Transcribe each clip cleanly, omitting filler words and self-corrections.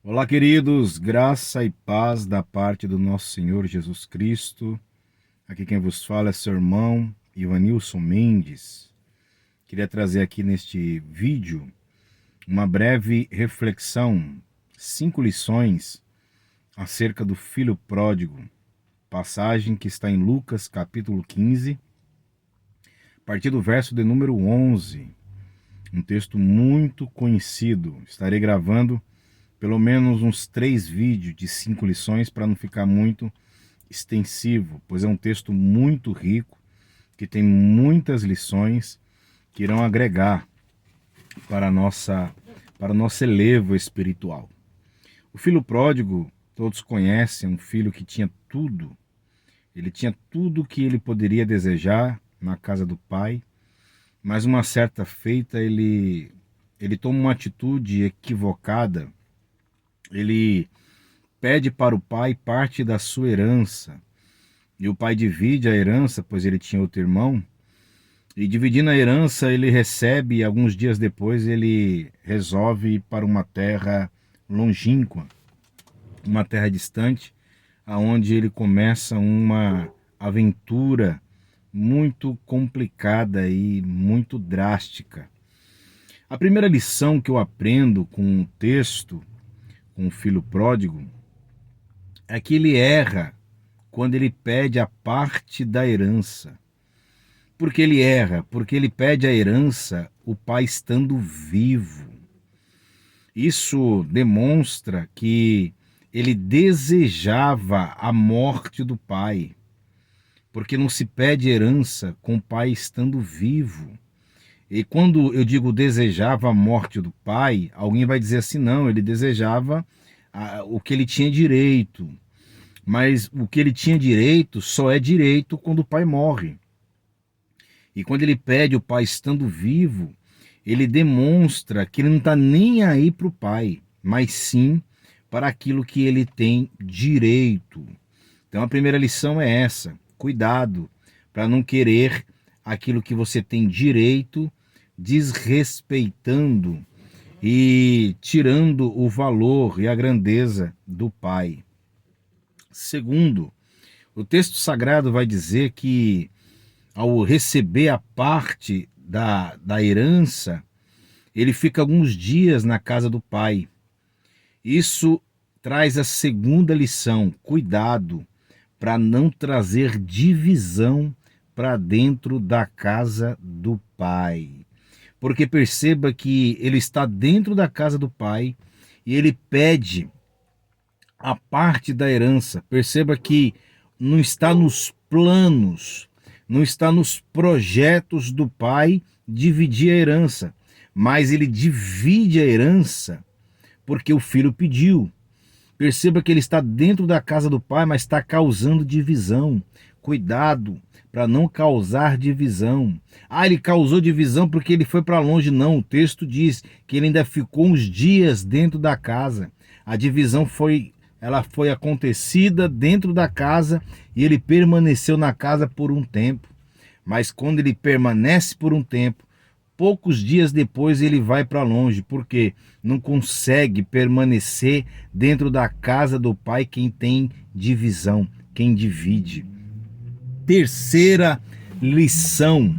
Olá, queridos, graça e paz da parte do nosso Senhor Jesus Cristo. Aqui quem vos fala é seu irmão Ivanilson Mendes. Queria trazer aqui neste vídeo uma breve reflexão, 5 lições acerca do filho pródigo, passagem que está em Lucas capítulo 15, a partir do verso de número 11, um texto muito conhecido. Estarei gravando pelo menos uns 3 vídeos de 5 lições para não ficar muito extensivo, pois é um texto muito rico, que tem muitas lições que irão agregar para o nosso elevo espiritual. O filho pródigo, todos conhecem, um filho que tinha tudo. Ele tinha tudo o que ele poderia desejar na casa do pai, mas uma certa feita ele toma uma atitude equivocada. Ele pede para o pai parte da sua herança. E o pai divide a herança, pois ele tinha outro irmão. E dividindo a herança, ele recebe, e alguns dias depois ele resolve ir para uma terra longínqua, uma terra distante, aonde ele começa uma aventura muito complicada e muito drástica. A primeira lição que eu aprendo com o texto, com o filho pródigo, é que ele erra quando ele pede a parte da herança. Por que ele erra? Porque ele pede a herança o pai estando vivo. Isso demonstra que ele desejava a morte do pai, porque não se pede herança com o pai estando vivo. E quando eu digo desejava a morte do pai, alguém vai dizer assim, não, ele desejava o que ele tinha direito. Mas o que ele tinha direito só é direito quando o pai morre. E quando ele pede o pai estando vivo, ele demonstra que ele não está nem aí para o pai, mas sim para aquilo que ele tem direito. Então a primeira lição é essa: cuidado para não querer aquilo que você tem direito, desrespeitando e tirando o valor e a grandeza do pai. Segundo, o texto sagrado vai dizer que ao receber a parte da herança, ele fica alguns dias na casa do pai. Isso traz a segunda lição: cuidado para não trazer divisão para dentro da casa do pai. Porque perceba que ele está dentro da casa do pai e ele pede a parte da herança. Perceba que não está nos planos, não está nos projetos do pai dividir a herança, mas ele divide a herança porque o filho pediu. Perceba que ele está dentro da casa do pai, mas está causando divisão. Cuidado para não causar divisão. Ah, ele causou divisão porque ele foi para longe. Não, o texto diz que ele ainda ficou uns dias dentro da casa. A divisão ela foi acontecida dentro da casa e ele permaneceu na casa por um tempo. Mas quando ele permanece por um tempo, poucos dias depois ele vai para longe, porque não consegue permanecer dentro da casa do pai quem tem divisão, quem divide. Terceira lição: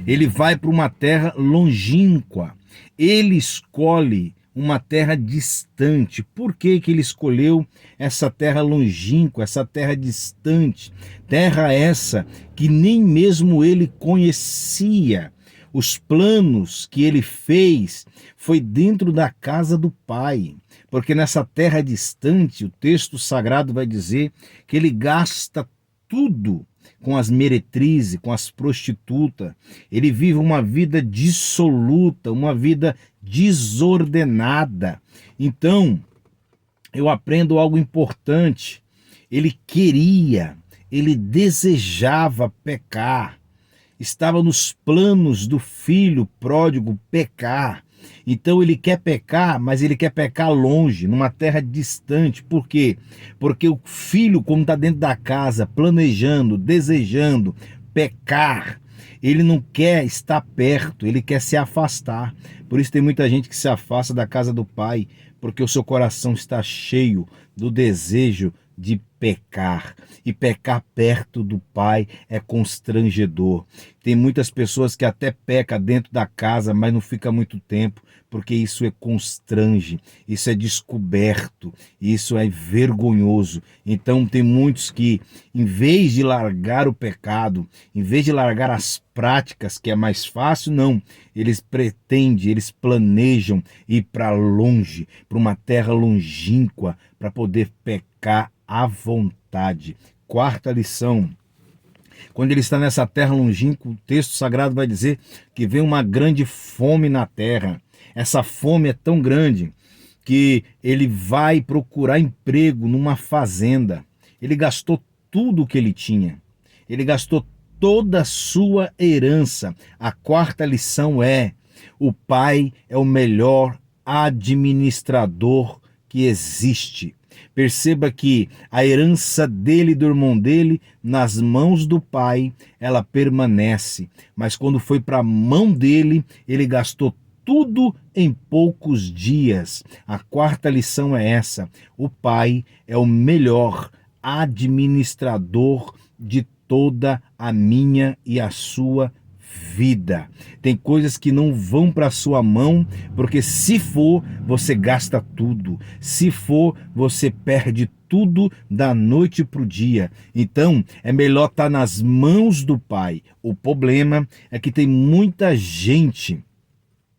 ele vai para uma terra longínqua. Ele escolhe uma terra distante. Por que que ele escolheu essa terra longínqua, essa terra distante? Terra essa que nem mesmo ele conhecia. Os planos que ele fez foi dentro da casa do pai, porque nessa terra distante, o texto sagrado vai dizer que ele gasta tudo com as meretrizes, com as prostitutas. Ele vive uma vida dissoluta, uma vida desordenada. Então, eu aprendo algo importante. Ele queria, ele desejava pecar. Estava nos planos do filho pródigo pecar. Então ele quer pecar, mas ele quer pecar longe, numa terra distante. Por quê? Porque o filho, como está dentro da casa, planejando, desejando pecar, ele não quer estar perto, ele quer se afastar. Por isso tem muita gente que se afasta da casa do Pai, porque o seu coração está cheio do desejo de pecar. E pecar perto do Pai é constrangedor. Tem muitas pessoas que até pecam dentro da casa, mas não fica muito tempo, porque isso é constrange, isso é descoberto, isso é vergonhoso. Então tem muitos que, em vez de largar o pecado, em vez de largar as práticas, que é mais fácil, não. Eles pretendem, eles planejam ir para longe, para uma terra longínqua, para poder pecar à vontade. Quarta lição: quando ele está nessa terra longínqua, o texto sagrado vai dizer que vem uma grande fome na terra. Essa fome é tão grande que ele vai procurar emprego numa fazenda. Ele gastou tudo o que ele tinha. Ele gastou toda a sua herança. A quarta lição é: o pai é o melhor administrador que existe. Perceba que a herança dele e do irmão dele, nas mãos do pai, ela permanece. Mas quando foi para a mão dele, ele gastou tudo em poucos dias. A quarta lição é essa: o pai é o melhor administrador de toda a minha e a sua vida. Tem coisas que não vão para sua mão, porque se for, você gasta tudo. Se for, você perde tudo da noite para o dia. Então, é melhor estar nas mãos do Pai. O problema é que tem muita gente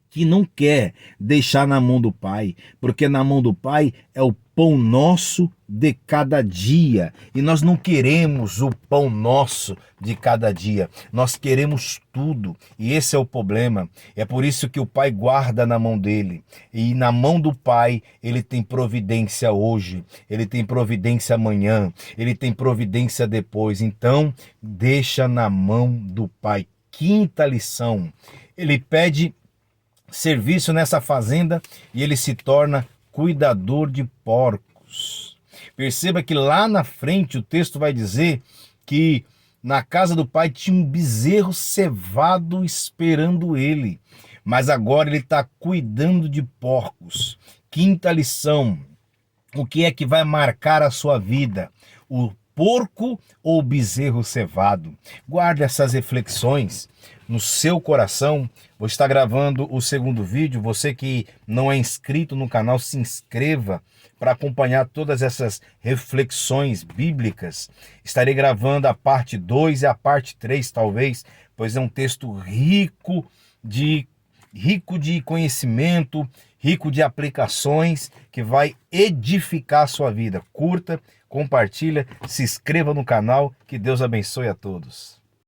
que não quer deixar na mão do Pai, porque na mão do Pai é o pão nosso de cada dia. E nós não queremos o pão nosso de cada dia, nós queremos tudo. E esse é o problema. É por isso que o Pai guarda na mão dele. E na mão do Pai, ele tem providência hoje, ele tem providência amanhã, ele tem providência depois. Então, deixa na mão do Pai. Quinta lição: ele pede serviço nessa fazenda e ele se torna cuidador de porcos. Perceba que lá na frente o texto vai dizer que na casa do pai tinha um bezerro cevado esperando ele, mas agora ele está cuidando de porcos. Quinta lição: o que é que vai marcar a sua vida? O porco ou o bezerro cevado? Guarde essas reflexões no seu coração. Vou estar gravando o segundo vídeo. Você que não é inscrito no canal, se inscreva para acompanhar todas essas reflexões bíblicas. Estarei gravando a parte 2 e a parte 3, talvez, pois é um texto rico de conhecimento, rico de aplicações, que vai edificar a sua vida. Curta, compartilha, se inscreva no canal. Que Deus abençoe a todos.